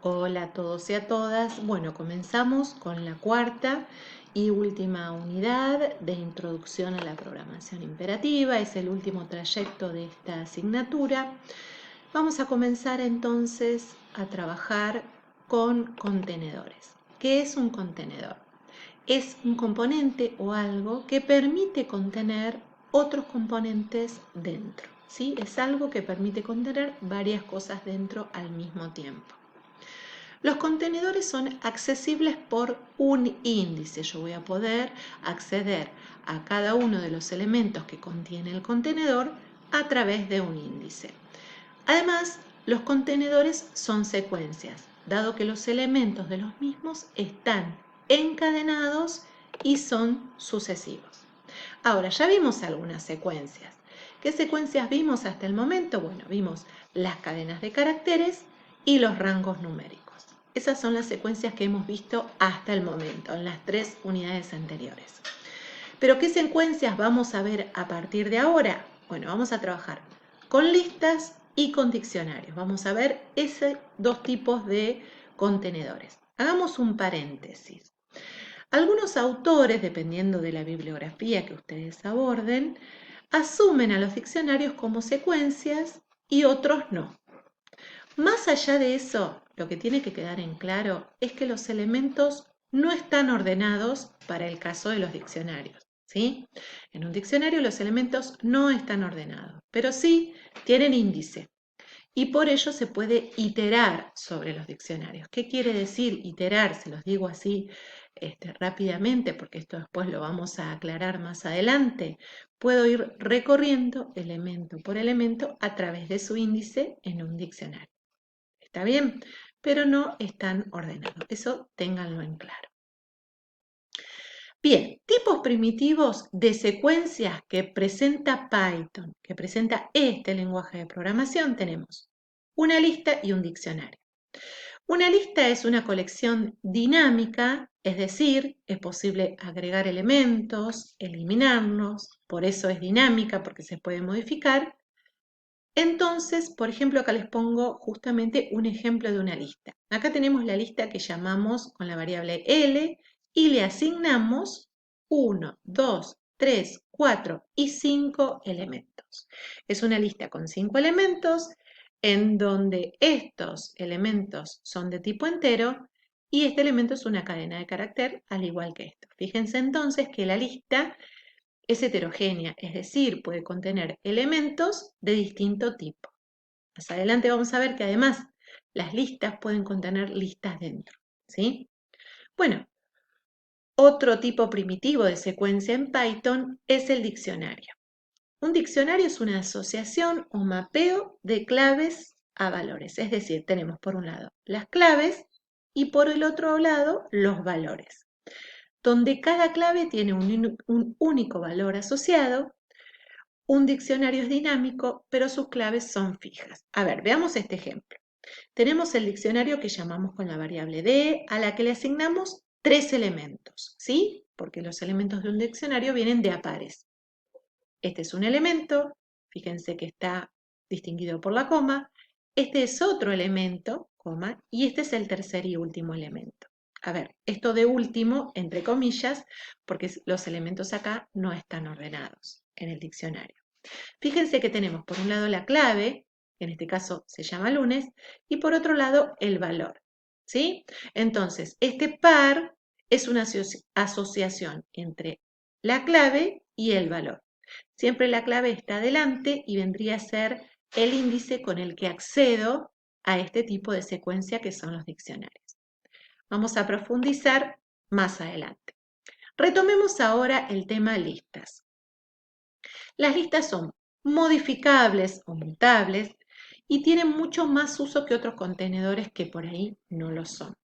Hola a todos y a todas. Bueno, comenzamos con la cuarta y última unidad de introducción a la programación imperativa. Es el último trayecto de esta asignatura. Vamos a comenzar entonces a trabajar con contenedores. ¿Qué es un contenedor? Es un componente o algo que permite contener otros componentes dentro. ¿Sí? Es algo que permite contener varias cosas dentro al mismo tiempo. Los contenedores son accesibles por un índice. Yo voy a poder acceder a cada uno de los elementos que contiene el contenedor a través de un índice. Además, los contenedores son secuencias, dado que los elementos de los mismos están encadenados y son sucesivos. Ahora, ya vimos algunas secuencias. ¿Qué secuencias vimos hasta el momento? Bueno, vimos las cadenas de caracteres y los rangos numéricos. Esas son las secuencias que hemos visto hasta el momento, en las 3 unidades anteriores. ¿Pero qué secuencias vamos a ver a partir de ahora? Bueno, vamos a trabajar con listas y con diccionarios. Vamos a ver esos dos tipos de contenedores. Hagamos un paréntesis. Algunos autores, dependiendo de la bibliografía que ustedes aborden, asumen a los diccionarios como secuencias y otros no. Más allá de eso, lo que tiene que quedar en claro es que los elementos no están ordenados para el caso de los diccionarios, ¿sí? En un diccionario los elementos no están ordenados, pero sí tienen índice y por ello se puede iterar sobre los diccionarios. ¿Qué quiere decir iterar? Se los digo así rápidamente porque esto después lo vamos a aclarar más adelante. Puedo ir recorriendo elemento por elemento a través de su índice en un diccionario. ¿Está bien? Pero no están ordenados. Eso ténganlo en claro. Bien, tipos primitivos de secuencias que presenta Python, que presenta este lenguaje de programación, tenemos una lista y un diccionario. Una lista es una colección dinámica, es decir, es posible agregar elementos, eliminarlos, por eso es dinámica, porque se puede modificar. Entonces, por ejemplo, acá les pongo justamente un ejemplo de una lista. Acá tenemos la lista que llamamos con la variable L y le asignamos 1, 2, 3, 4 y 5 elementos. Es una lista con 5 elementos en donde estos elementos son de tipo entero y este elemento es una cadena de carácter al igual que esto. Fíjense entonces que la lista es heterogénea, es decir, puede contener elementos de distinto tipo. Más adelante vamos a ver que además las listas pueden contener listas dentro, ¿sí? Bueno, otro tipo primitivo de secuencia en Python es el diccionario. Un diccionario es una asociación o mapeo de claves a valores, es decir, tenemos por un lado las claves y por el otro lado los valores, donde cada clave tiene un único valor asociado. Un diccionario es dinámico, pero sus claves son fijas. A ver, veamos este ejemplo. Tenemos el diccionario que llamamos con la variable D, a la que le asignamos 3 elementos, ¿sí? Porque los elementos de un diccionario vienen de a pares. Este es un elemento, fíjense que está distinguido por la coma. Este es otro elemento, coma, y este es el tercer y último elemento. A ver, esto de último, entre comillas, porque los elementos acá no están ordenados en el diccionario. Fíjense que tenemos por un lado la clave, que en este caso se llama lunes, y por otro lado el valor, ¿sí? Entonces, este par es una asociación entre la clave y el valor. Siempre la clave está adelante y vendría a ser el índice con el que accedo a este tipo de secuencia que son los diccionarios. Vamos a profundizar más adelante. Retomemos ahora el tema listas. Las listas son modificables o mutables y tienen mucho más uso que otros contenedores que por ahí no lo son.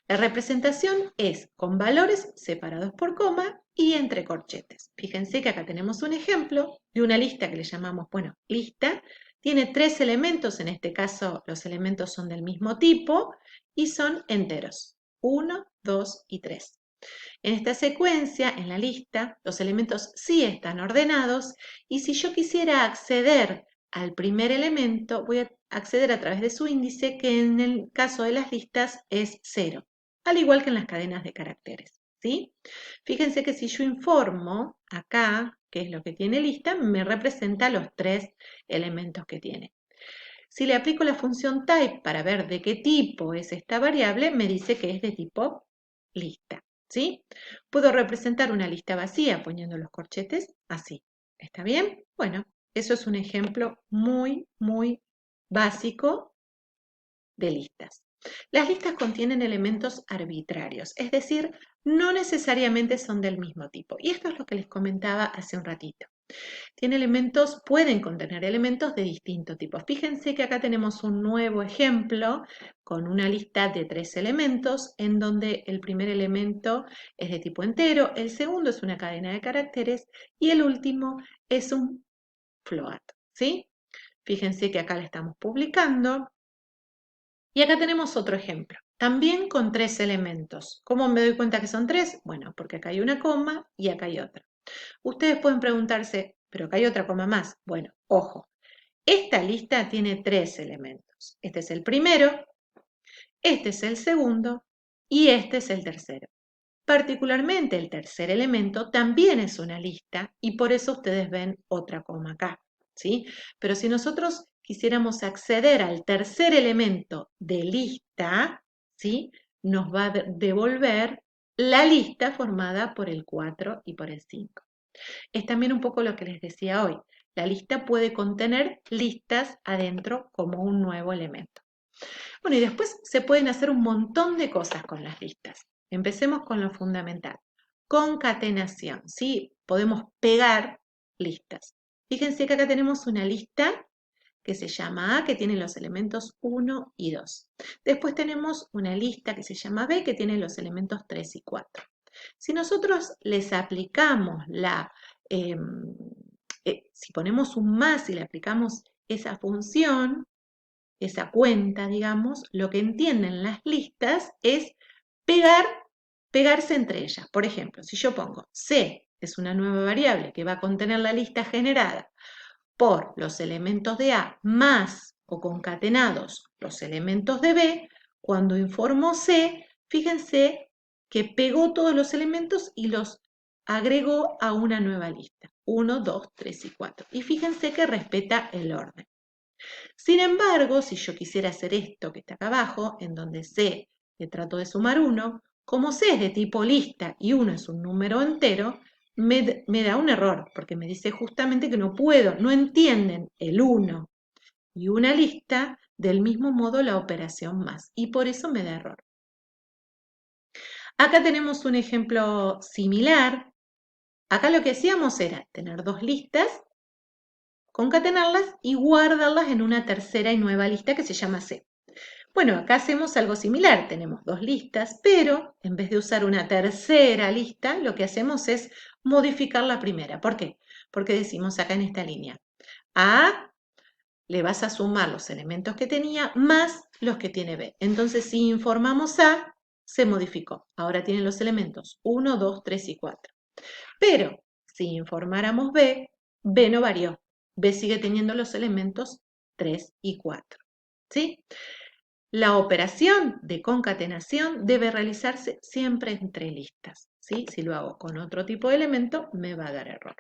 La representación es con valores separados por coma y entre corchetes. Fíjense que acá tenemos un ejemplo de una lista que le llamamos, bueno, lista. Tiene 3 elementos, en este caso los elementos son del mismo tipo y son enteros, 1, 2 y 3. En esta secuencia, en la lista, los elementos sí están ordenados y si yo quisiera acceder al primer elemento, voy acceder a través de su índice, que en el caso de las listas es 0, al igual que en las cadenas de caracteres, ¿sí? Fíjense que si yo informo acá, qué es lo que tiene lista, me representa los 3 elementos que tiene. Si le aplico la función type para ver de qué tipo es esta variable, me dice que es de tipo lista, ¿sí? Puedo representar una lista vacía poniendo los corchetes así. ¿Está bien? Bueno, eso es un ejemplo muy, muy básico de listas. Las listas contienen elementos arbitrarios, es decir, no necesariamente son del mismo tipo. Y esto es lo que les comentaba hace un ratito. Pueden contener elementos de distinto tipo. Fíjense que acá tenemos un nuevo ejemplo con una lista de 3 elementos, en donde el primer elemento es de tipo entero, el segundo es una cadena de caracteres y el último es un float, ¿sí? Fíjense que acá la estamos publicando. Y acá tenemos otro ejemplo, también con 3 elementos. ¿Cómo me doy cuenta que son 3? Bueno, porque acá hay una coma y acá hay otra. Ustedes pueden preguntarse, pero acá hay otra coma más. Bueno, ojo, esta lista tiene 3 elementos. Este es el primero, este es el segundo y este es el tercero. Particularmente el tercer elemento también es una lista y por eso ustedes ven otra coma acá, ¿sí? Pero si nosotros quisiéramos acceder al tercer elemento de lista, ¿sí? Nos va a devolver la lista formada por el 4 y por el 5. Es también un poco lo que les decía hoy. La lista puede contener listas adentro como un nuevo elemento. Bueno, y después se pueden hacer un montón de cosas con las listas. Empecemos con lo fundamental. Concatenación, ¿sí? Podemos pegar listas. Fíjense que acá tenemos una lista que se llama A, que tiene los elementos 1 y 2. Después tenemos una lista que se llama B, que tiene los elementos 3 y 4. Si nosotros les aplicamos si ponemos un más y le aplicamos esa función, esa cuenta, digamos, lo que entienden las listas es pegarse entre ellas. Por ejemplo, si yo pongo C, es una nueva variable que va a contener la lista generada por los elementos de A más o concatenados los elementos de B, cuando informo C, fíjense que pegó todos los elementos y los agregó a una nueva lista. 1, 2, 3 y 4. Y fíjense que respeta el orden. Sin embargo, si yo quisiera hacer esto que está acá abajo, en donde C le trato de sumar 1, como C es de tipo lista y 1 es un número entero, me da un error, porque me dice justamente que no puedo, no entienden el 1 y una lista del mismo modo la operación más, y por eso me da error. Acá tenemos un ejemplo similar. Acá lo que hacíamos era tener 2 listas, concatenarlas y guardarlas en una tercera y nueva lista que se llama C. Bueno, acá hacemos algo similar, tenemos 2 listas, pero en vez de usar una tercera lista, lo que hacemos es modificar la primera. ¿Por qué? Porque decimos acá en esta línea, a A le vas a sumar los elementos que tenía más los que tiene B. Entonces, si informamos A, se modificó. Ahora tiene los elementos 1, 2, 3 y 4. Pero si informáramos B, B no varió. B sigue teniendo los elementos 3 y 4. ¿Sí? La operación de concatenación debe realizarse siempre entre listas, ¿sí? Si lo hago con otro tipo de elemento, me va a dar error.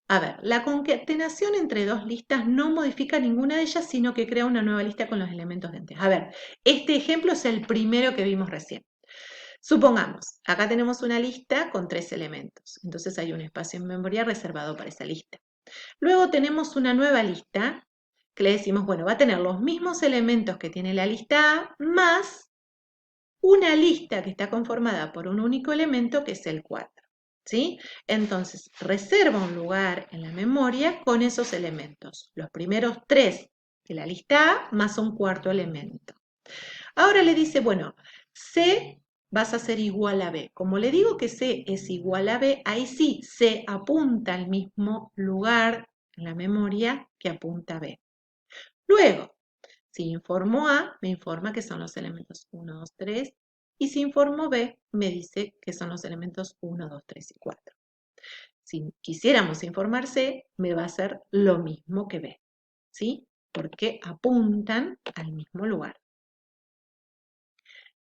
A ver, la concatenación entre 2 listas no modifica ninguna de ellas, sino que crea una nueva lista con los elementos de antes. A ver, este ejemplo es el primero que vimos recién. Supongamos, acá tenemos una lista con 3 elementos, entonces hay un espacio en memoria reservado para esa lista. Luego tenemos una nueva lista que le decimos, bueno, va a tener los mismos elementos que tiene la lista A, más una lista que está conformada por un único elemento que es el 4. ¿Sí? Entonces, reserva un lugar en la memoria con esos elementos. Los primeros 3 de la lista A más un cuarto elemento. Ahora le dice, bueno, C vas a ser igual a B. Como le digo que C es igual a B, ahí sí C apunta al mismo lugar en la memoria que apunta a B. Luego, si informo A, me informa que son los elementos 1, 2, 3. Y si informo B, me dice que son los elementos 1, 2, 3 y 4. Si quisiéramos informar C, me va a hacer lo mismo que B. ¿Sí? porque apuntan al mismo lugar.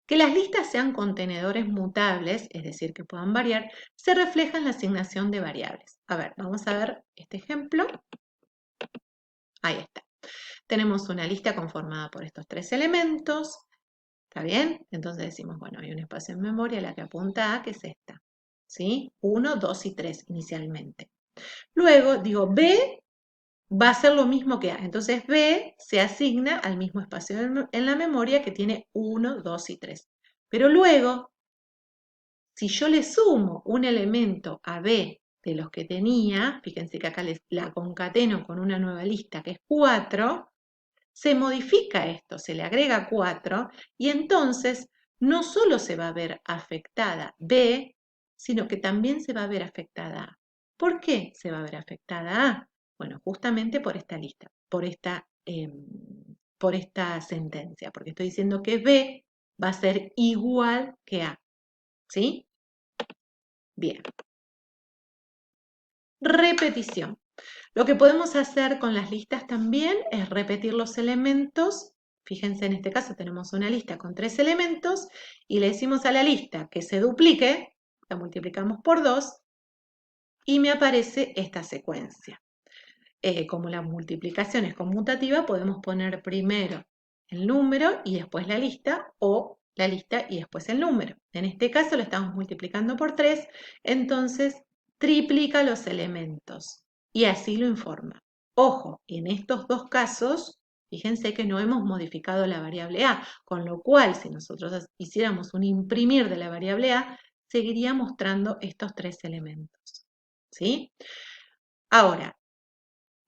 Que las listas sean contenedores mutables, es decir, que puedan variar, se refleja en la asignación de variables. A ver, vamos a ver este ejemplo. Ahí está. Tenemos una lista conformada por estos 3 elementos. ¿Está bien? Entonces decimos, bueno, hay un espacio en memoria a la que apunta A, que es esta. ¿Sí? 1, 2 y 3 inicialmente. Luego digo, B va a ser lo mismo que A. Entonces B se asigna al mismo espacio en la memoria que tiene 1, 2 y 3. Pero luego, si yo le sumo un elemento a B de los que tenía, fíjense que acá la concateno con una nueva lista que es 4, se modifica esto, se le agrega 4 y entonces no solo se va a ver afectada B, sino que también se va a ver afectada A. ¿Por qué se va a ver afectada A? Bueno, justamente por esta lista, por esta sentencia, porque estoy diciendo que B va a ser igual que A. ¿Sí? Bien. Repetición. Lo que podemos hacer con las listas también es repetir los elementos. Fíjense, en este caso tenemos una lista con 3 elementos y le decimos a la lista que se duplique, la multiplicamos por 2 y me aparece esta secuencia. Como la multiplicación es conmutativa, podemos poner primero el número y después la lista, o la lista y después el número. En este caso lo estamos multiplicando por 3, entonces triplica los elementos y así lo informa. Ojo, en estos dos casos, fíjense que no hemos modificado la variable A, con lo cual si nosotros hiciéramos un imprimir de la variable A, seguiría mostrando estos 3 elementos. ¿Sí? Ahora,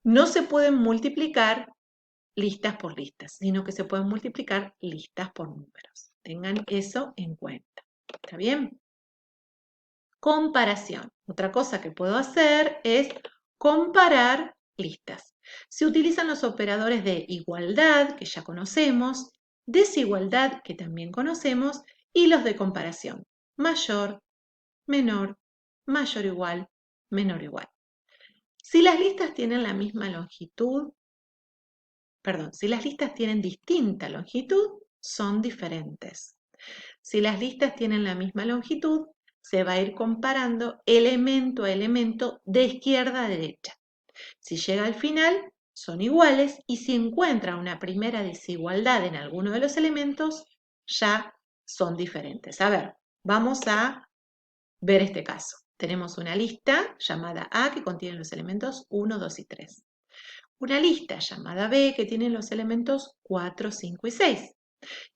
no se pueden multiplicar listas por listas, sino que se pueden multiplicar listas por números. Tengan eso en cuenta. ¿Está bien? Comparación. Otra cosa que puedo hacer es comparar listas. Se utilizan los operadores de igualdad, que ya conocemos, desigualdad, que también conocemos, y los de comparación. Mayor, menor, mayor igual, menor igual. Si las listas tienen la misma longitud, si las listas tienen distinta longitud, son diferentes. Si las listas tienen la misma longitud, se va a ir comparando elemento a elemento de izquierda a derecha. Si llega al final, son iguales y si encuentra una primera desigualdad en alguno de los elementos, ya son diferentes. A ver, vamos a ver este caso. Tenemos una lista llamada A que contiene los elementos 1, 2 y 3. Una lista llamada B que tiene los elementos 4, 5 y 6.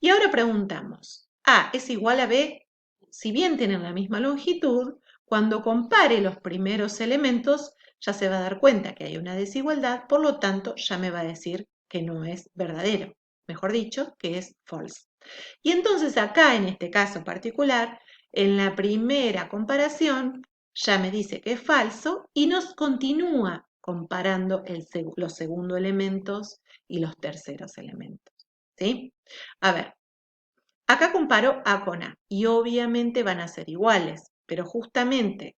Y ahora preguntamos, A es igual a B, si bien tienen la misma longitud, cuando compare los primeros elementos ya se va a dar cuenta que hay una desigualdad, por lo tanto ya me va a decir que no es verdadero, mejor dicho, que es false. Y entonces acá en este caso particular, en la primera comparación, ya me dice que es falso y nos continúa comparando los segundos elementos y los terceros elementos. ¿Sí? A ver, acá comparo A con A y obviamente van a ser iguales, pero justamente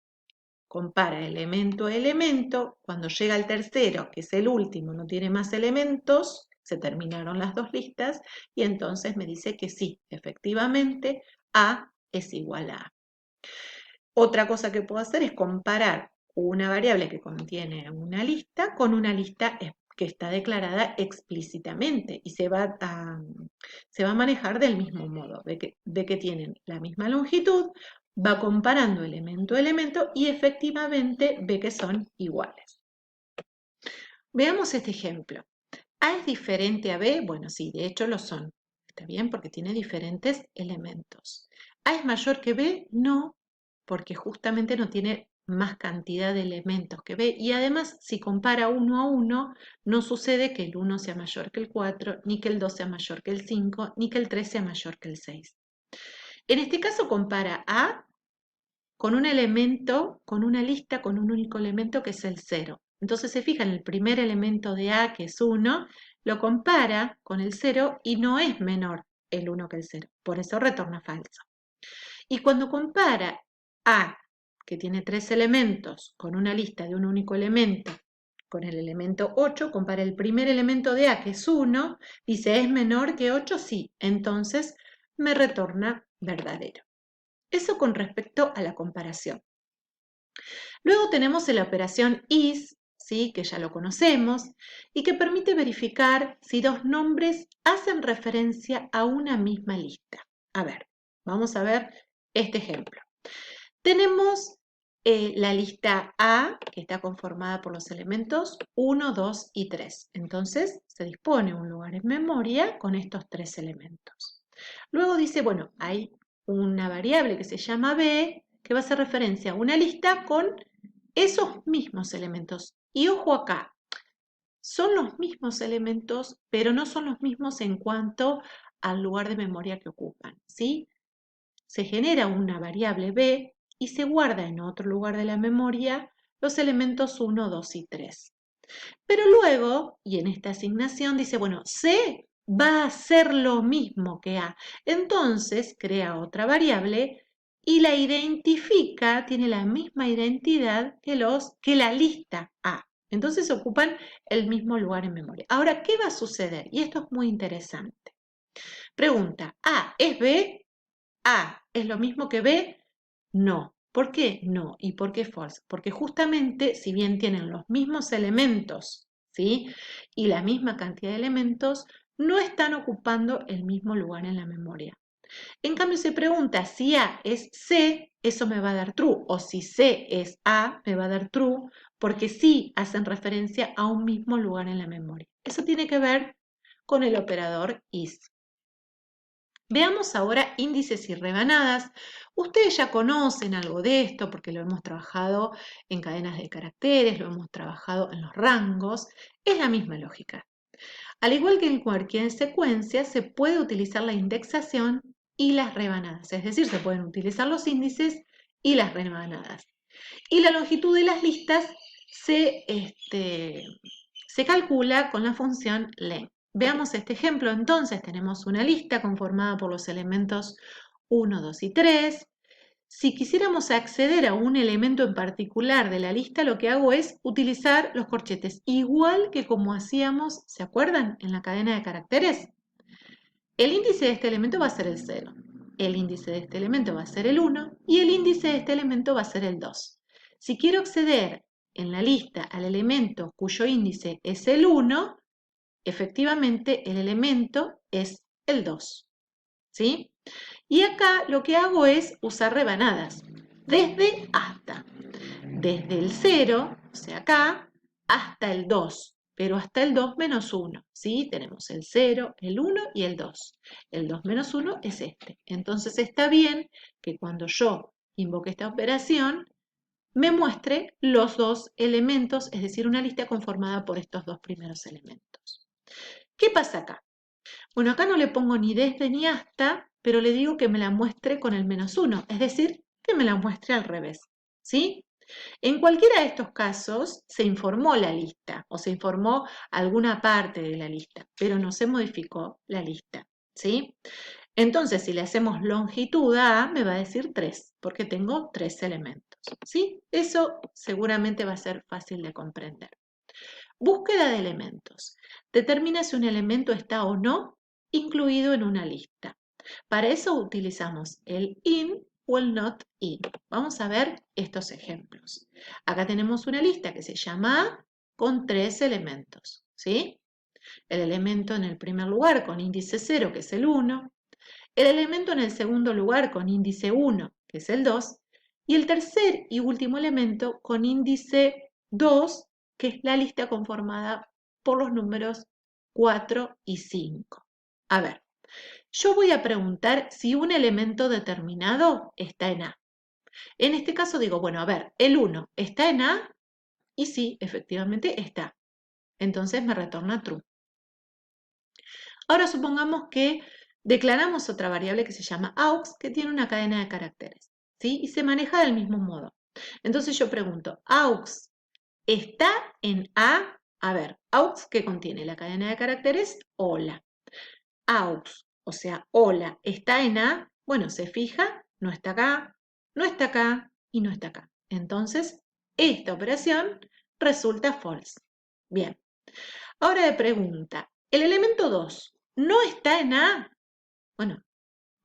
compara elemento a elemento, cuando llega al tercero, que es el último, no tiene más elementos, se terminaron las dos listas y entonces me dice que sí, efectivamente A es igual a A. Otra cosa que puedo hacer es comparar una variable que contiene una lista con una lista que está declarada explícitamente y se va a manejar del mismo modo, ve que tienen la misma longitud, va comparando elemento a elemento y efectivamente ve que son iguales. Veamos este ejemplo. ¿A es diferente a B? Bueno, sí, de hecho lo son. ¿Está bien? Porque tiene diferentes elementos. ¿A es mayor que B? No, porque justamente no tiene más cantidad de elementos que B. Y además, si compara 1 a 1, no sucede que el 1 sea mayor que el 4, ni que el 2 sea mayor que el 5, ni que el 3 sea mayor que el 6. En este caso compara A con un elemento, con una lista, con un único elemento que es el 0. Entonces se fija en el primer elemento de A, que es 1, lo compara con el 0 y no es menor el 1 que el 0. Por eso retorna falso. Y cuando compara A, que tiene 3 elementos, con una lista de un único elemento, con el elemento 8, compara el primer elemento de A, que es 1, dice, ¿es menor que 8? Sí, entonces me retorna verdadero. Eso con respecto a la comparación. Luego tenemos la operación IS, ¿sí? Que ya lo conocemos, y que permite verificar si dos nombres hacen referencia a una misma lista. A ver, vamos a ver este ejemplo. Tenemos la lista A, que está conformada por los elementos 1, 2 y 3. Entonces, se dispone un lugar en memoria con estos tres elementos. Luego dice, bueno, hay una variable que se llama B, que va a hacer referencia a una lista con esos mismos elementos. Y ojo acá, son los mismos elementos, pero no son los mismos en cuanto al lugar de memoria que ocupan, ¿sí? Se genera una variable B y se guarda en otro lugar de la memoria los elementos 1, 2 y 3. Pero luego, y en esta asignación, dice, bueno, C va a ser lo mismo que A. Entonces, crea otra variable y la identifica, tiene la misma identidad que la lista A. Entonces ocupan el mismo lugar en memoria. Ahora, ¿qué va a suceder? Y esto es muy interesante. Pregunta, ¿A es B? ¿A es lo mismo que B? No. ¿Por qué no? ¿Y por qué false? Porque justamente, si bien tienen los mismos elementos, ¿sí? Y la misma cantidad de elementos, no están ocupando el mismo lugar en la memoria. En cambio, se pregunta si A es C, eso me va a dar true, o si C es A, me va a dar true, porque sí hacen referencia a un mismo lugar en la memoria. Eso tiene que ver con el operador is. Veamos ahora índices y rebanadas. Ustedes ya conocen algo de esto porque lo hemos trabajado en cadenas de caracteres, lo hemos trabajado en los rangos. Es la misma lógica. Al igual que en cualquier secuencia, se puede utilizar la indexación y las rebanadas. Es decir, se pueden utilizar los índices y las rebanadas. Y la longitud de las listas se calcula con la función len. Veamos este ejemplo. Entonces tenemos una lista conformada por los elementos 1, 2 y 3. Si quisiéramos acceder a un elemento en particular de la lista, lo que hago es utilizar los corchetes, igual que como hacíamos, ¿se acuerdan? En la cadena de caracteres. El índice de este elemento va a ser el 0. El índice de este elemento va a ser el 1 y el índice de este elemento va a ser el 2. Si quiero acceder en la lista al elemento cuyo índice es el 1, efectivamente el elemento es el 2. ¿Sí? Y acá lo que hago es usar rebanadas, desde hasta. Desde el 0, o sea acá, hasta el 2, pero hasta el 2 menos 1. ¿Sí? Tenemos el 0, el 1 y el 2. El 2 menos 1 es este. Entonces está bien que cuando yo invoque esta operación, me muestre los dos elementos, es decir, una lista conformada por estos dos primeros elementos. ¿Qué pasa acá? Bueno, acá no le pongo ni desde ni hasta, pero le digo que me la muestre con el menos 1, es decir, que me la muestre al revés. ¿Sí? En cualquiera de estos casos se informó la lista o se informó alguna parte de la lista, pero no se modificó la lista. ¿Sí? Entonces, si le hacemos longitud a, me va a decir 3, porque tengo 3 elementos. ¿Sí? Eso seguramente va a ser fácil de comprender. Búsqueda de elementos. Determina si un elemento está o no incluido en una lista. Para eso utilizamos el in o el not in. Vamos a ver estos ejemplos. Acá tenemos una lista que se llama A con 3 elementos. ¿Sí? El elemento en el primer lugar con índice 0, que es el 1. El elemento en el segundo lugar con índice 1, que es el 2. Y el tercer y último elemento con índice 2, que es la lista conformada por los números 4 y 5. A ver, yo voy a preguntar si un elemento determinado está en A. En este caso digo, bueno, a ver, el 1 está en A y sí, efectivamente está. Entonces me retorna true. Ahora supongamos que declaramos otra variable que se llama aux, que tiene una cadena de caracteres, ¿sí? Y se maneja del mismo modo. Entonces yo pregunto, aux, ¿está en A? A ver, aux, ¿qué contiene? La cadena de caracteres, hola. Aux, o sea, hola, ¿está en A? Bueno, se fija, no está acá, no está acá y no está acá. Entonces, esta operación resulta false. Bien. Ahora de pregunta, ¿el elemento 2 no está en A? Bueno,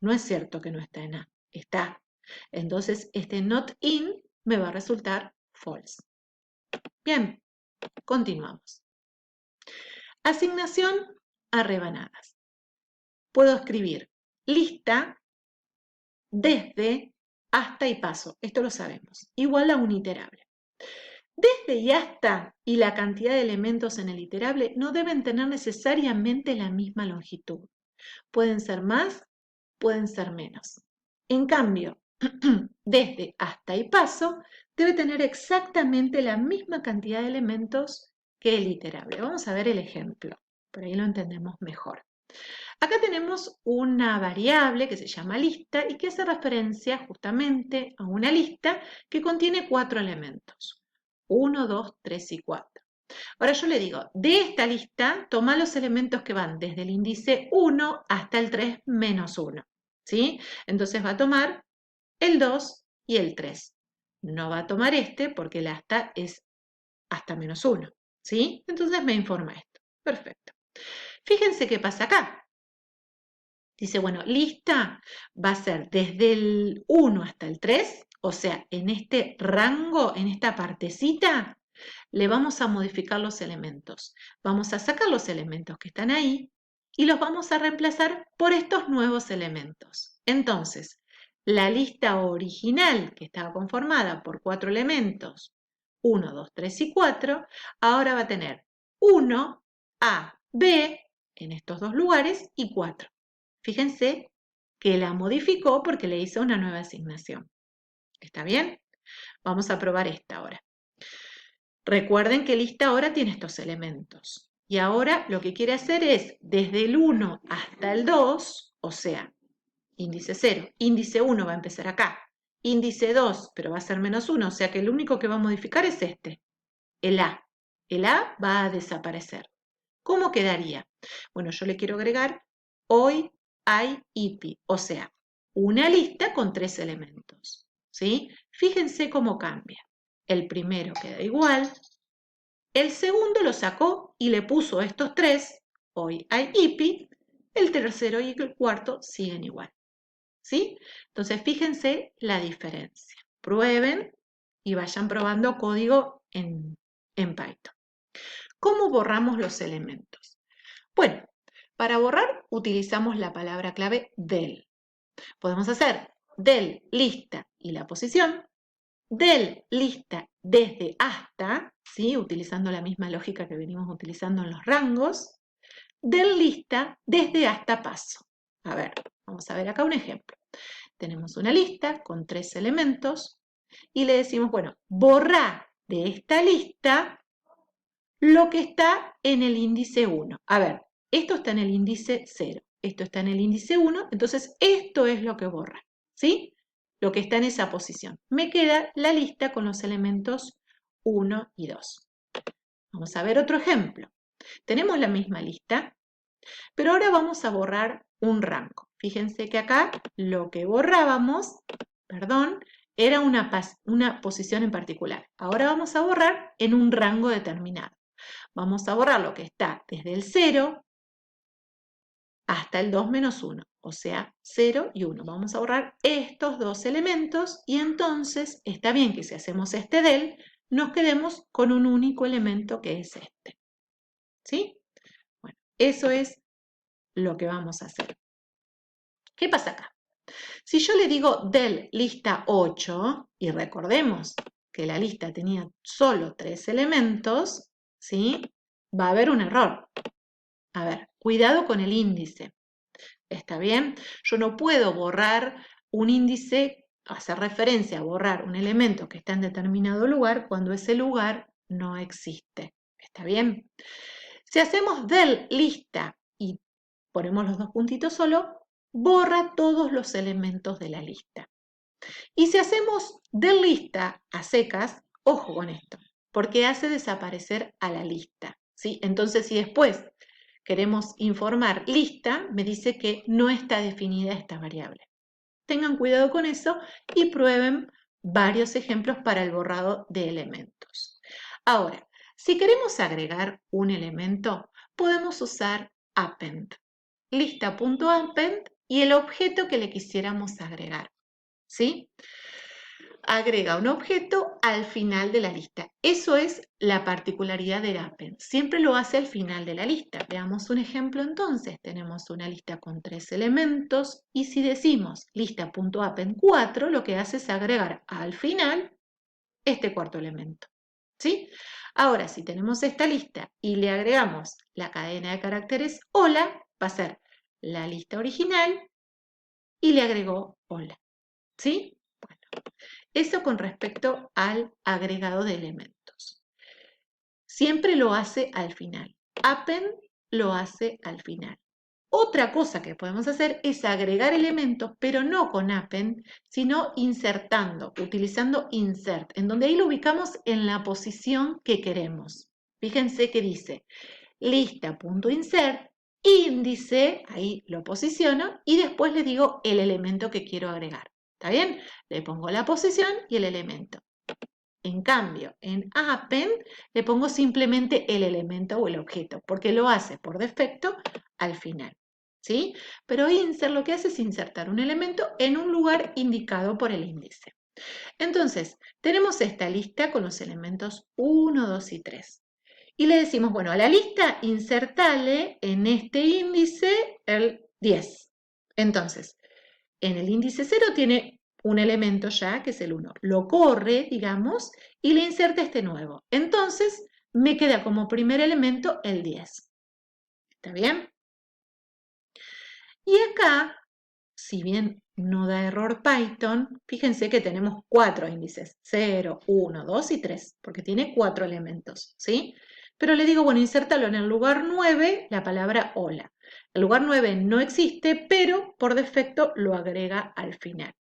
no es cierto que no está en A, está. Entonces, este not in me va a resultar false. Bien, continuamos. Asignación a rebanadas. Puedo escribir lista desde hasta y paso. Esto lo sabemos. Igual a un iterable. Desde y hasta y la cantidad de elementos en el iterable no deben tener necesariamente la misma longitud. Pueden ser más, pueden ser menos. En cambio, desde hasta y paso debe tener exactamente la misma cantidad de elementos que el iterable. Vamos a ver el ejemplo, por ahí lo entendemos mejor. Acá tenemos una variable que se llama lista y que hace referencia justamente a una lista que contiene 4 elementos. 1, 2, 3 y 4. Ahora yo le digo, de esta lista, toma los elementos que van desde el índice 1 hasta el 3 menos 1. ¿Sí? Entonces va a tomar el 2 y el 3. No va a tomar este porque el hasta es hasta menos 1. ¿Sí? Entonces me informa esto. Perfecto. Fíjense qué pasa acá. Dice, bueno, lista va a ser desde el 1 hasta el 3, o sea, en este rango, en esta partecita, le vamos a modificar los elementos. Vamos a sacar los elementos que están ahí y los vamos a reemplazar por estos nuevos elementos. Entonces, la lista original, que estaba conformada por 4 elementos, 1, 2, 3 y 4, ahora va a tener 1, A, B, en estos dos lugares, y 4. Fíjense que la modificó porque le hizo una nueva asignación. ¿Está bien? Vamos a probar esta ahora. Recuerden que lista ahora tiene estos elementos. Y ahora lo que quiere hacer es, desde el 1 hasta el 2, o sea, índice 0, índice 1 va a empezar acá, índice 2, pero va a ser menos 1, o sea que el único que va a modificar es este, el A. El A va a desaparecer. ¿Cómo quedaría? Bueno, yo le quiero agregar hoy hay IPI, o sea, una lista con 3 elementos. ¿Sí? Fíjense cómo cambia. El primero queda igual, el segundo lo sacó y le puso estos 3, hoy hay IPI, el tercero y el cuarto siguen igual. ¿Sí? Entonces fíjense la diferencia. Prueben y vayan probando código en Python. ¿Cómo borramos los elementos? Bueno, para borrar utilizamos la palabra clave del. Podemos hacer del lista y la posición, del lista desde hasta, ¿sí? Utilizando la misma lógica que venimos utilizando en los rangos, del lista desde hasta paso. A ver, vamos a ver acá un ejemplo. Tenemos una lista con 3 elementos y le decimos, bueno, borra de esta lista lo que está en el índice 1. A ver, esto está en el índice 0, esto está en el índice 1, entonces esto es lo que borra, ¿sí? Lo que está en esa posición. Me queda la lista con los elementos 1 y 2. Vamos a ver otro ejemplo. Tenemos la misma lista, pero ahora vamos a borrar un rango. Fíjense que acá lo que borrábamos, era una posición en particular. Ahora vamos a borrar en un rango determinado. Vamos a borrar lo que está desde el 0 hasta el 2 menos 1, o sea, 0 y 1. Vamos a borrar estos dos elementos y entonces está bien que si hacemos este del, nos quedemos con un único elemento que es este. ¿Sí? Bueno, eso es lo que vamos a hacer. ¿Qué pasa acá? Si yo le digo del lista 8, y recordemos que la lista tenía solo 3 elementos, ¿sí? Va a haber un error. A ver, cuidado con el índice. ¿Está bien? Yo no puedo borrar un índice, hacer referencia a borrar un elemento que está en determinado lugar cuando ese lugar no existe. ¿Está bien? Si hacemos del lista y ponemos los dos puntitos solo, borra todos los elementos de la lista. Y si hacemos del lista a secas, ojo con esto, porque hace desaparecer a la lista. ¿Sí? Entonces, si después queremos informar lista, me dice que no está definida esta variable. Tengan cuidado con eso y prueben varios ejemplos para el borrado de elementos. Ahora, Si queremos agregar un elemento, podemos usar append. Lista.append y el objeto que le quisiéramos agregar. ¿Sí? Agrega un objeto al final de la lista. Eso es la particularidad del append. Siempre lo hace al final de la lista. Veamos un ejemplo entonces. Tenemos una lista con 3 elementos y si decimos lista.append 4, lo que hace es agregar al final este cuarto elemento. ¿Sí? Ahora, si tenemos esta lista y le agregamos la cadena de caracteres hola, va a ser la lista original y le agregó hola. ¿Sí? Bueno, eso con respecto al agregado de elementos. Siempre lo hace al final. Append lo hace al final. Otra cosa que podemos hacer es agregar elementos, pero no con append, sino insertando, utilizando insert, en donde ahí lo ubicamos en la posición que queremos. Fíjense que dice lista.insert, índice, ahí lo posiciono y después le digo el elemento que quiero agregar. ¿Está bien? Le pongo la posición y el elemento. En cambio, en append le pongo simplemente el elemento o el objeto, porque lo hace por defecto al final. ¿Sí? Pero insert lo que hace es insertar un elemento en un lugar indicado por el índice. Entonces, tenemos esta lista con los elementos 1, 2 y 3. Y le decimos, bueno, a la lista insertale en este índice el 10. Entonces, en el índice 0 tiene un elemento ya, que es el 1. Lo corre, digamos, y le inserta este nuevo. Entonces, me queda como primer elemento el 10. ¿Está bien? Y acá, si bien no da error Python, fíjense que tenemos 4 índices, 0, 1, 2 y 3, porque tiene 4 elementos, ¿sí? Pero le digo, bueno, insértalo en el lugar 9, la palabra hola. El lugar 9 no existe, pero por defecto lo agrega al final,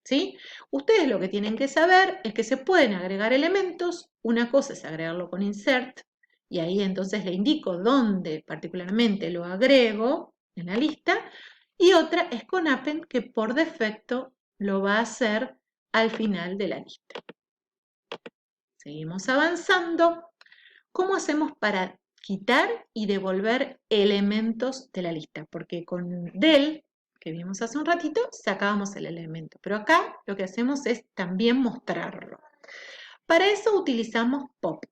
¿sí? Ustedes lo que tienen que saber es que se pueden agregar elementos. Una cosa es agregarlo con insert, y ahí entonces le indico dónde particularmente lo agrego en la lista, y otra es con append, que por defecto lo va a hacer al final de la lista. Seguimos avanzando. ¿Cómo hacemos para quitar y devolver elementos de la lista? Porque con del, que vimos hace un ratito, sacábamos el elemento. Pero acá lo que hacemos es también mostrarlo. Para eso utilizamos pop,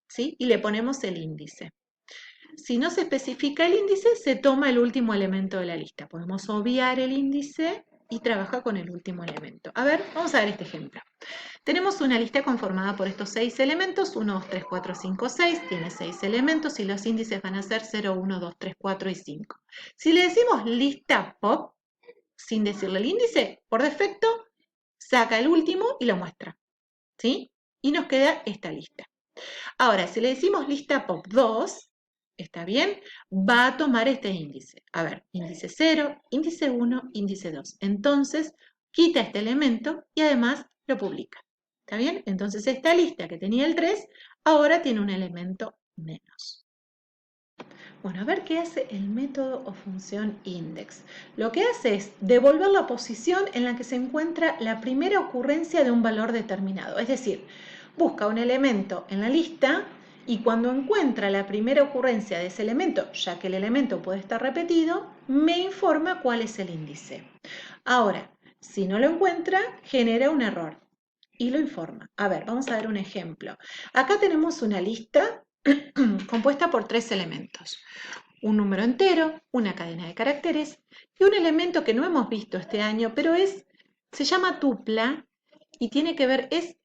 ¿sí? Y le ponemos el índice. Si no se especifica el índice, se toma el último elemento de la lista. Podemos obviar el índice y trabaja con el último elemento. A ver, vamos a ver este ejemplo. Tenemos una lista conformada por estos 6 elementos, 1, 2, 3, 4, 5, 6, tiene 6 elementos y los índices van a ser 0, 1, 2, 3, 4 y 5. Si le decimos lista pop, sin decirle el índice, por defecto, saca el último y lo muestra, ¿sí? Y nos queda esta lista. Ahora, si le decimos lista pop 2, ¿está bien? Va a tomar este índice. A ver, índice 0, índice 1, índice 2. Entonces, quita este elemento y además lo publica. ¿Está bien? Entonces, esta lista que tenía el 3, ahora tiene un elemento menos. Bueno, a ver qué hace el método o función index. Lo que hace es devolver la posición en la que se encuentra la primera ocurrencia de un valor determinado. Es decir, busca un elemento en la lista y cuando encuentra la primera ocurrencia de ese elemento, ya que el elemento puede estar repetido, me informa cuál es el índice. Ahora, si no lo encuentra, genera un error y lo informa. A ver, vamos a ver un ejemplo. Acá tenemos una lista compuesta por 3 elementos. Un número entero, una cadena de caracteres y un elemento que no hemos visto este año, pero se llama tupla y tiene que ver, es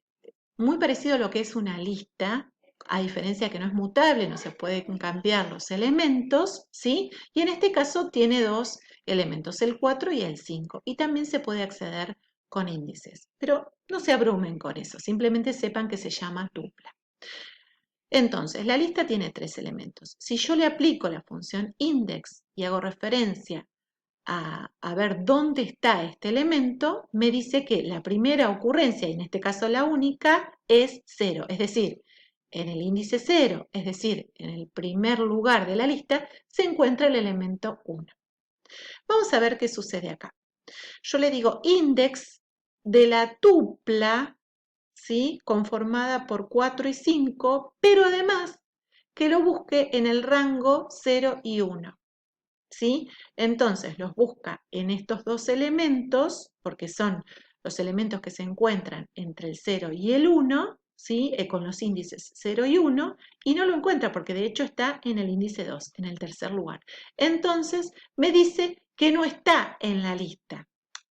muy parecido a lo que es una lista, a diferencia que no es mutable, no se pueden cambiar los elementos, ¿sí? Y en este caso tiene 2 elementos, el 4 y el 5, y también se puede acceder con índices. Pero no se abrumen con eso, simplemente sepan que se llama tupla. Entonces, la lista tiene 3 elementos. Si yo le aplico la función index y hago referencia a ver dónde está este elemento, me dice que la primera ocurrencia, y en este caso la única, es 0. Es decir, en el índice 0, es decir, en el primer lugar de la lista, se encuentra el elemento 1. Vamos a ver qué sucede acá. Yo le digo index de la tupla, ¿sí? Conformada por 4 y 5, pero además que lo busque en el rango 0 y 1. ¿Sí? Entonces los busca en estos dos elementos, porque son los elementos que se encuentran entre el 0 y el 1, ¿sí? Con los índices 0 y 1, y no lo encuentra porque de hecho está en el índice 2, en el tercer lugar. Entonces me dice que no está en la lista.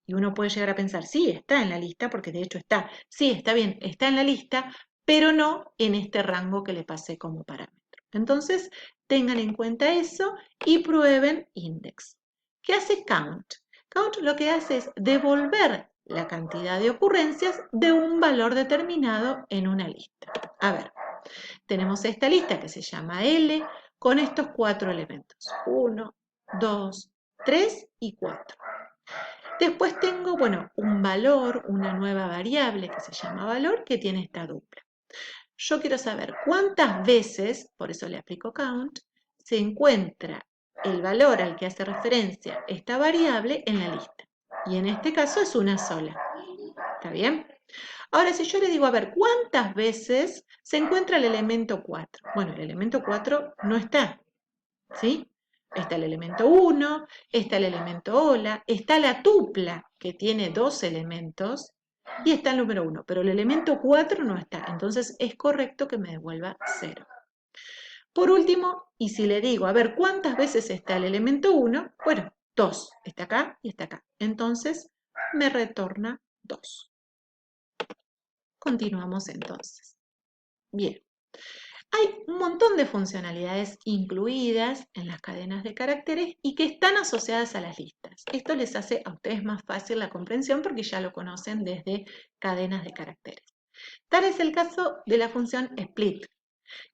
Y uno puede llegar a pensar, sí, está en la lista, porque de hecho está, sí, está bien, está en la lista, pero no en este rango que le pasé como parámetro. Entonces, tengan en cuenta eso y prueben index. ¿Qué hace count? Count lo que hace es devolver la cantidad de ocurrencias de un valor determinado en una lista. A ver, tenemos esta lista que se llama L con estos 4 elementos. 1, 2, 3 y 4. Después tengo, bueno, un valor, una nueva variable que se llama valor, que tiene esta dupla. Yo quiero saber cuántas veces, por eso le aplico count, se encuentra el valor al que hace referencia esta variable en la lista. Y en este caso es una sola. ¿Está bien? Ahora, si yo le digo, a ver, ¿cuántas veces se encuentra el elemento 4? Bueno, el elemento 4 no está, ¿sí? Está el elemento 1, está el elemento hola, está la tupla que tiene 2 elementos y está el número 1, pero el elemento 4 no está, entonces es correcto que me devuelva 0. Por último, y si le digo, a ver, ¿cuántas veces está el elemento 1? Bueno, 2, está acá y está acá, entonces me retorna 2. Continuamos entonces. Bien. Hay un montón de funcionalidades incluidas en las cadenas de caracteres y que están asociadas a las listas. Esto les hace a ustedes más fácil la comprensión porque ya lo conocen desde cadenas de caracteres. Tal es el caso de la función split,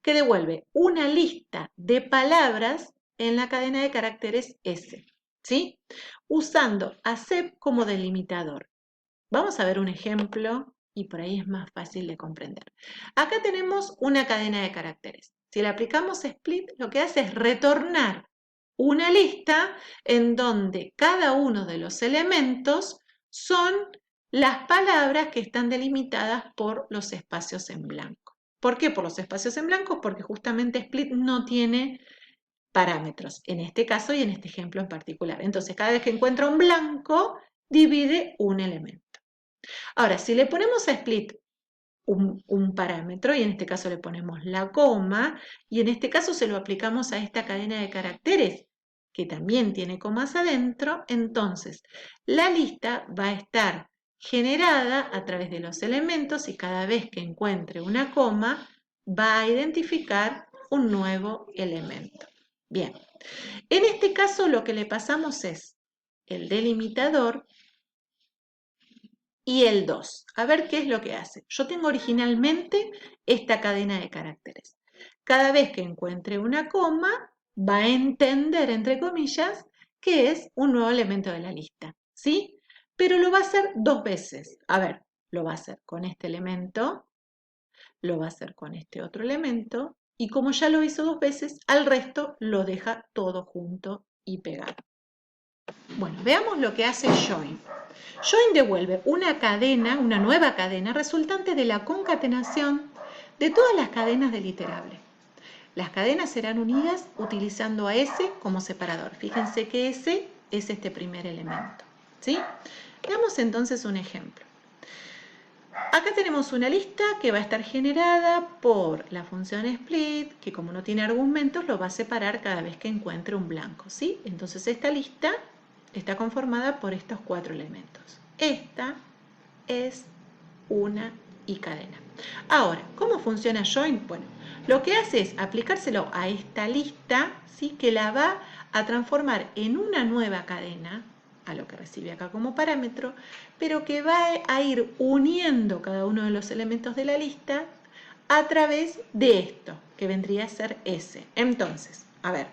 que devuelve una lista de palabras en la cadena de caracteres S, ¿sí? Usando a sep como delimitador. Vamos a ver un ejemplo y por ahí es más fácil de comprender. Acá tenemos una cadena de caracteres. Si le aplicamos split, lo que hace es retornar una lista en donde cada uno de los elementos son las palabras que están delimitadas por los espacios en blanco. ¿Por qué por los espacios en blanco? Porque justamente split no tiene parámetros, en este caso y en este ejemplo en particular. Entonces, cada vez que encuentra un blanco, divide un elemento. Ahora, si le ponemos a split un parámetro, y en este caso le ponemos la coma, y en este caso se lo aplicamos a esta cadena de caracteres, que también tiene comas adentro, entonces la lista va a estar generada a través de los elementos y cada vez que encuentre una coma, va a identificar un nuevo elemento. Bien, en este caso lo que le pasamos es el delimitador y el 2. A ver qué es lo que hace. Yo tengo originalmente esta cadena de caracteres. Cada vez que encuentre una coma, va a entender, entre comillas, que es un nuevo elemento de la lista, ¿sí? Pero lo va a hacer 2 veces. A ver, lo va a hacer con este elemento, lo va a hacer con este otro elemento, y como ya lo hizo 2 veces, al resto lo deja todo junto y pegado. Bueno, veamos lo que hace join. Join devuelve una cadena, una nueva cadena, resultante de la concatenación de todas las cadenas del iterable. Las cadenas serán unidas utilizando a S como separador. Fíjense que S es este primer elemento, ¿sí? Veamos entonces un ejemplo. Acá tenemos una lista que va a estar generada por la función split, que como no tiene argumentos, lo va a separar cada vez que encuentre un blanco, ¿sí? Entonces esta lista está conformada por estos 4 elementos. Esta es una y cadena. Ahora, ¿cómo funciona join? Bueno, lo que hace es aplicárselo a esta lista, ¿sí? Que la va a transformar en una nueva cadena, a lo que recibe acá como parámetro, pero que va a ir uniendo cada uno de los elementos de la lista a través de esto, que vendría a ser S. Entonces, a ver,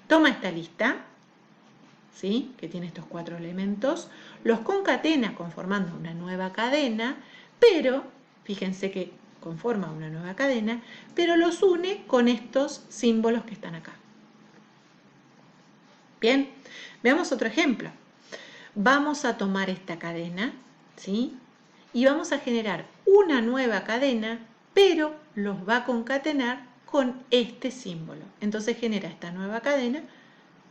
toma esta lista, ¿sí? Que tiene estos 4 elementos, los concatena conformando una nueva cadena, pero, fíjense que conforma una nueva cadena, pero los une con estos símbolos que están acá. Bien, veamos otro ejemplo. Vamos a tomar esta cadena, ¿sí? Y vamos a generar una nueva cadena, pero los va a concatenar con este símbolo. Entonces genera esta nueva cadena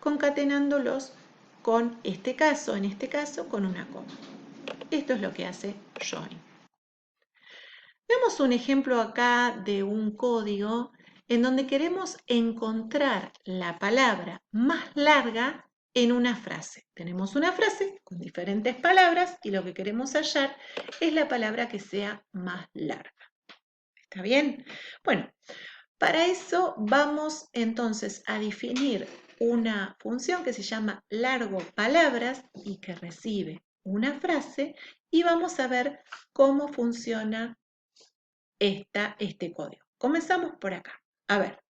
concatenándolos con este caso, en este caso, con una coma. Esto es lo que hace join. Vemos un ejemplo acá de un código en donde queremos encontrar la palabra más larga en una frase. Tenemos una frase con diferentes palabras y lo que queremos hallar es la palabra que sea más larga. ¿Está bien? Bueno, para eso vamos entonces a definir una función que se llama largo palabras y que recibe una frase y vamos a ver cómo funciona este código. Comenzamos por acá. A ver,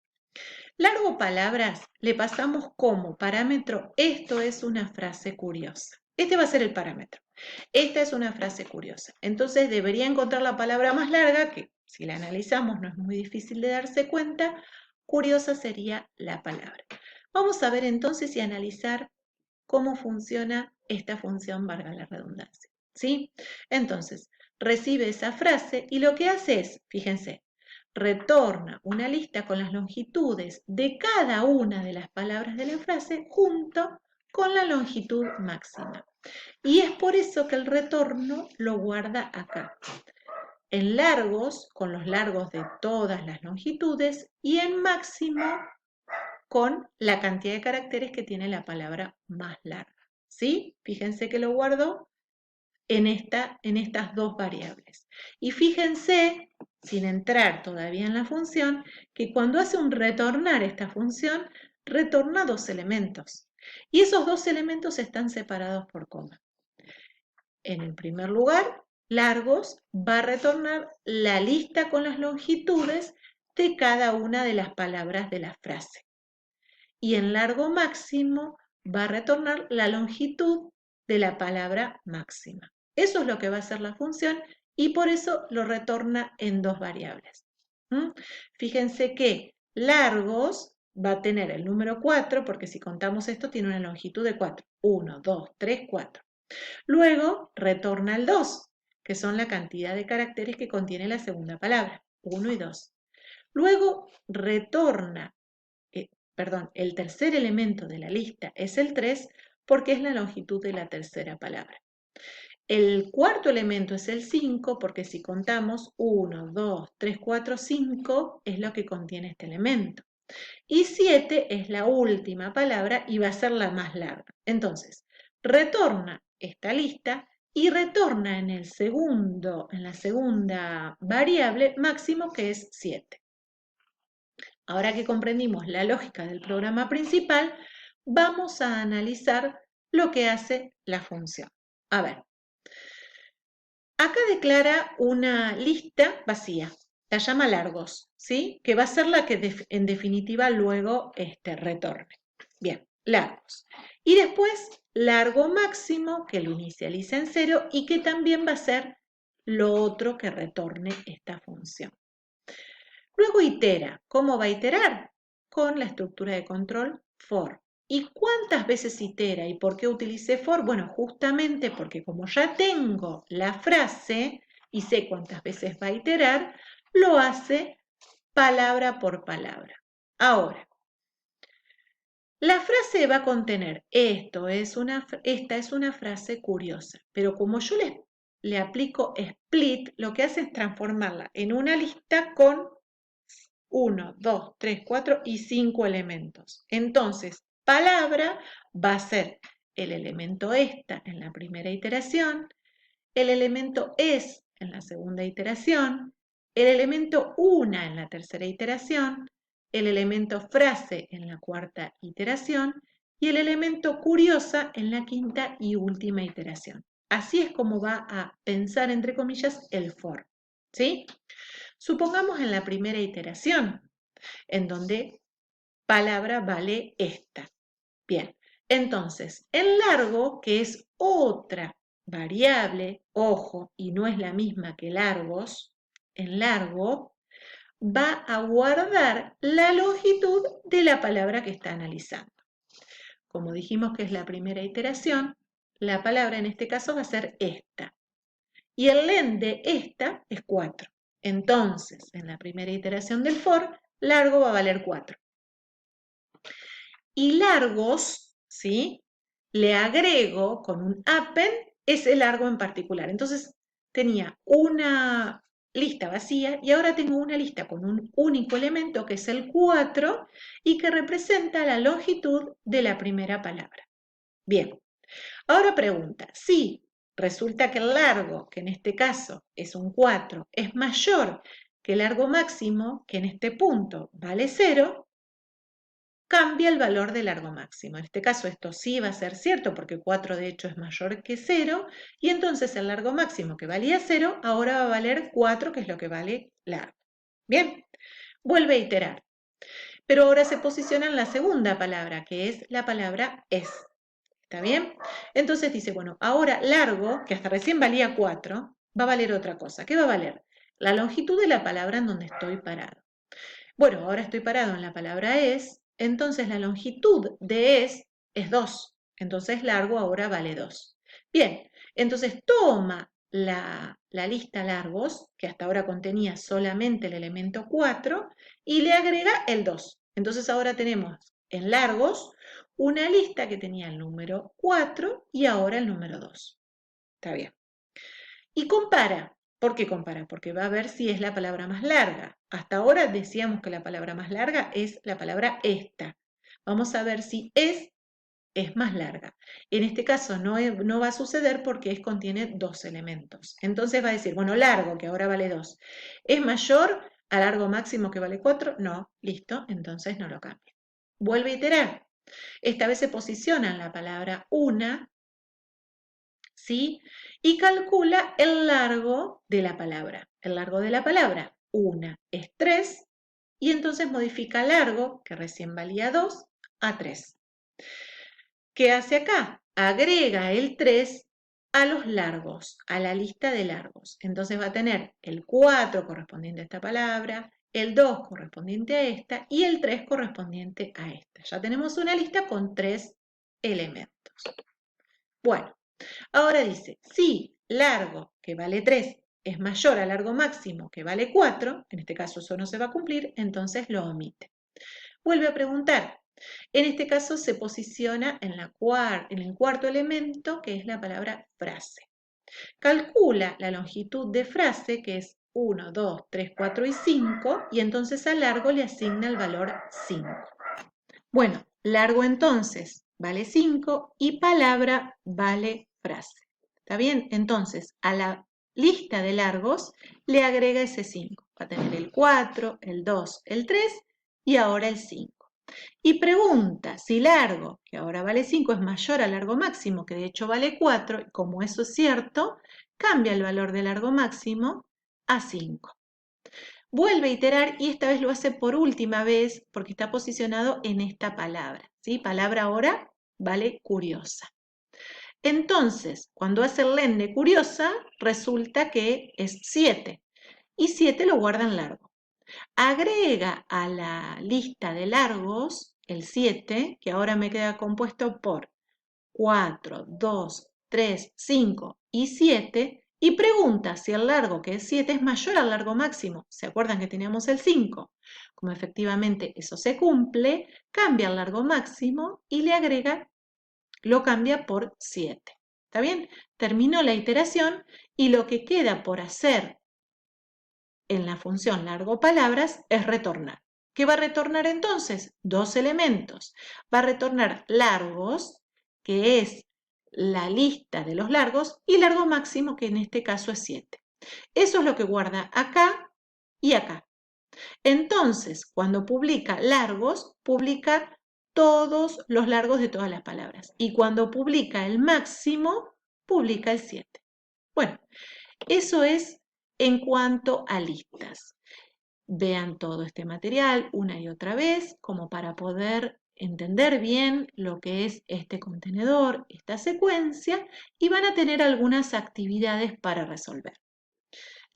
largo palabras le pasamos como parámetro, esto es una frase curiosa. Este va a ser el parámetro. Esta es una frase curiosa. Entonces debería encontrar la palabra más larga, que si la analizamos no es muy difícil de darse cuenta. Curiosa sería la palabra. Vamos a ver entonces y analizar cómo funciona esta función, valga la redundancia. ¿Sí? Entonces, recibe esa frase y lo que hace es, fíjense, retorna una lista con las longitudes de cada una de las palabras de la frase junto con la longitud máxima. Y es por eso que el retorno lo guarda acá. En largos, con los largos de todas las longitudes, y en máximo con la cantidad de caracteres que tiene la palabra más larga. ¿Sí? Fíjense que lo guardo en estas dos variables. Y fíjense, sin entrar todavía en la función, que cuando hace un retornar esta función, retorna dos elementos. Y esos dos elementos están separados por coma. En el primer lugar, largos, va a retornar la lista con las longitudes de cada una de las palabras de la frase. Y en largo máximo va a retornar la longitud de la palabra máxima. Eso es lo que va a hacer la función y por eso lo retorna en dos variables. Fíjense que largos va a tener el número 4, porque si contamos esto tiene una longitud de 4. 1, 2, 3, 4. Luego retorna el 2, que son la cantidad de caracteres que contiene la segunda palabra, 1 y 2. Luego retorna, el tercer elemento de la lista es el 3, porque es la longitud de la tercera palabra. El cuarto elemento es el 5, porque si contamos 1, 2, 3, 4, 5 es lo que contiene este elemento. Y 7 es la última palabra y va a ser la más larga. Entonces, retorna esta lista y retorna en la segunda variable máximo, que es 7. Ahora que comprendimos la lógica del programa principal, vamos a analizar lo que hace la función. A ver, acá declara una lista vacía, la llama largos, ¿sí? Que va a ser la que en definitiva luego retorne. Bien, largos. Y después largo máximo, que lo inicializa en 0 y que también va a ser lo otro que retorne esta función. Luego itera. ¿Cómo va a iterar? Con la estructura de control for. ¿Y cuántas veces itera? ¿Y por qué utilicé for? Bueno, justamente porque como ya tengo la frase y sé cuántas veces va a iterar, lo hace palabra por palabra. Ahora, la frase va a contener esta es una frase curiosa, pero como yo le aplico split, lo que hace es transformarla en una lista con 1, 2, 3, 4 y 5 elementos. Entonces, palabra va a ser el elemento esta en la primera iteración, el elemento es en la segunda iteración, el elemento una en la tercera iteración, el elemento frase en la cuarta iteración y el elemento curiosa en la quinta y última iteración. Así es como va a pensar, entre comillas, el for. ¿Sí? Supongamos en la primera iteración, en donde palabra vale esta. Bien, entonces, en largo, que es otra variable, ojo, y no es la misma que largos, en largo va a guardar la longitud de la palabra que está analizando. Como dijimos que es la primera iteración, la palabra en este caso va a ser esta. Y el len de esta es 4. Entonces, en la primera iteración del for, largo va a valer 4. Y largos, ¿sí? Le agrego con un append ese largo en particular. Entonces tenía una lista vacía y ahora tengo una lista con un único elemento que es el 4 y que representa la longitud de la primera palabra. Bien, ahora pregunta, si resulta que el largo, que en este caso es un 4, es mayor que el largo máximo, que en este punto vale 0, cambia el valor del largo máximo. En este caso esto sí va a ser cierto porque 4 de hecho es mayor que 0 y entonces el largo máximo que valía 0 ahora va a valer 4 que es lo que vale largo. Bien, vuelve a iterar. Pero ahora se posiciona en la segunda palabra que es la palabra es. ¿Está bien? Entonces dice, bueno, ahora largo, que hasta recién valía 4, va a valer otra cosa. ¿Qué va a valer? La longitud de la palabra en donde estoy parado. Bueno, ahora estoy parado en la palabra es, entonces la longitud de es 2. Entonces largo ahora vale 2. Bien, entonces toma la lista largos, que hasta ahora contenía solamente el elemento 4, y le agrega el 2. Entonces ahora tenemos en largos una lista que tenía el número 4 y ahora el número 2. Está bien. Y compara. ¿Por qué compara? Porque va a ver si es la palabra más larga. Hasta ahora decíamos que la palabra más larga es la palabra esta. Vamos a ver si es más larga. En este caso no va a suceder porque es contiene 2 elementos. Entonces va a decir, bueno, largo, que ahora vale 2. ¿Es mayor a largo máximo que vale 4? No, listo, entonces no lo cambia. Vuelve a iterar. Esta vez se posiciona en la palabra una, ¿sí? Y calcula el largo de la palabra. El largo de la palabra, una es 3, y entonces modifica largo, que recién valía 2, a 3. ¿Qué hace acá? Agrega el 3 a los largos, a la lista de largos. Entonces va a tener el 4 correspondiente a esta palabra, el 2 correspondiente a esta y el 3 correspondiente a esta. Ya tenemos una lista con 3 elementos. Bueno, ahora dice, si largo, que vale 3, es mayor a largo máximo, que vale 4, en este caso eso no se va a cumplir, entonces lo omite. Vuelve a preguntar. En este caso se posiciona en el cuarto elemento, que es la palabra frase. Calcula la longitud de frase, que es 1, 2, 3, 4 y 5, y entonces a largo le asigna el valor 5. Bueno, largo entonces vale 5 y palabra vale frase. ¿Está bien? Entonces, a la lista de largos le agrega ese 5. Va a tener el 4, el 2, el 3 y ahora el 5. Y pregunta si largo, que ahora vale 5, es mayor al largo máximo, que de hecho vale 4, y como eso es cierto, cambia el valor de largo máximo a 5. Vuelve a iterar y esta vez lo hace por última vez porque está posicionado en esta palabra. ¿Sí? Palabra ahora vale curiosa. Entonces, cuando hace el len de curiosa, resulta que es 7. Y 7 lo guarda en largo. Agrega a la lista de largos el 7, que ahora me queda compuesto por 4, 2, 3, 5 y 7, y pregunta si el largo, que es 7, es mayor al largo máximo. ¿Se acuerdan que teníamos el 5? Como efectivamente eso se cumple, cambia el largo máximo y le agrega, lo cambia por 7. ¿Está bien? Terminó la iteración y lo que queda por hacer en la función largo palabras es retornar. ¿Qué va a retornar entonces? 2 elementos. Va a retornar largos, que es la lista de los largos, y largo máximo, que en este caso es 7. Eso es lo que guarda acá y acá. Entonces, cuando publica largos, publica todos los largos de todas las palabras. Y cuando publica el máximo, publica el 7. Bueno, eso es en cuanto a listas. Vean todo este material una y otra vez como para poder entender bien lo que es este contenedor, esta secuencia, y van a tener algunas actividades para resolver.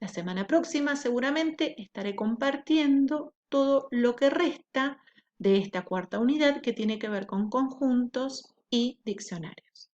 La semana próxima seguramente estaré compartiendo todo lo que resta de esta cuarta unidad que tiene que ver con conjuntos y diccionarios.